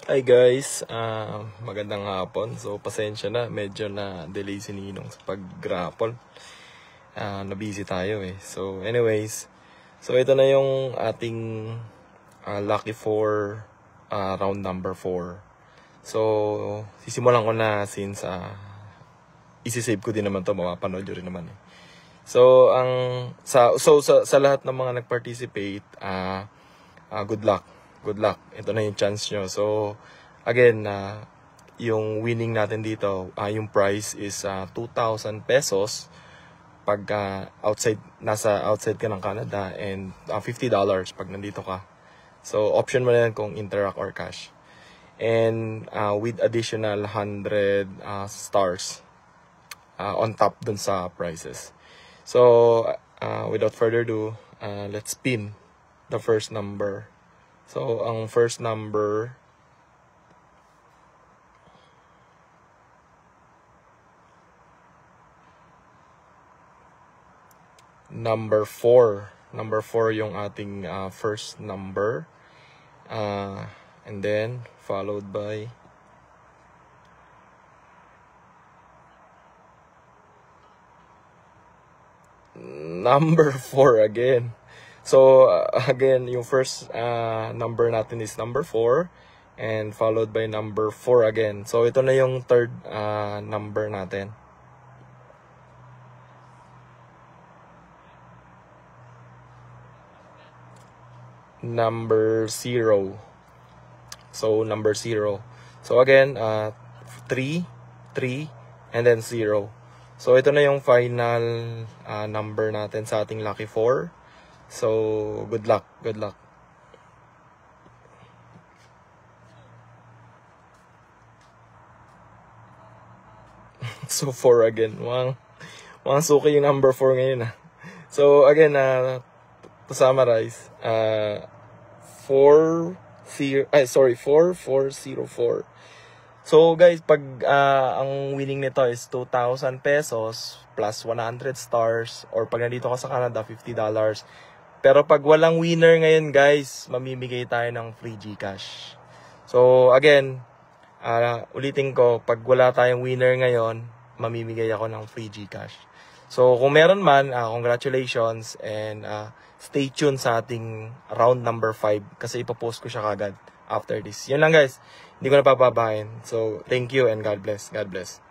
Hi guys, magandang hapon. So pasensya na, medyo na delay si Ninong sa pag-grapple. Na-busy tayo eh. So anyways, so ito na yung ating lucky 4 round number 4. So sisimulan ko na since isi-save ko din naman to, mapapanood nyo rin naman eh. So sa lahat ng mga nag-participate, good luck. Good luck. Ito na yung chance nyo. So, again, yung winning natin dito, yung price is 2,000 pesos pag nasa outside ka ng Canada, and $50 pag nandito ka. So, option mo na yan kung Interac or cash. And with additional 100 stars on top dun sa prices. So, without further ado, let's spin the first number. So, ang first number number 4. Number 4 yung ating first number. And then followed by number 4 again. So, again, yung first number natin is number 4 and followed by number 4 again. So, ito na yung third number natin. Number 0. So, number 0. So, again, 3, 3, and then 0. So, ito na yung final number natin sa ating lucky 4. So, good luck. Good luck. So, 4 again. Mukhang suki yung number 4 ngayon. So, again, to summarize, 4404. So, guys, pag ang winning nito is 2,000 pesos plus 100 stars, or pag nandito ka sa Canada, $50. Pero pag walang winner ngayon, guys, mamimigay tayo ng free GCash. So, again, ulitin ko, pag wala tayong winner ngayon, mamimigay ako ng free GCash. So, kung meron man, congratulations, and stay tuned sa ating round number 5 kasi ipopost ko siya kagad after this. Yun lang, guys. Hindi ko na papabahin. So, thank you and God bless. God bless.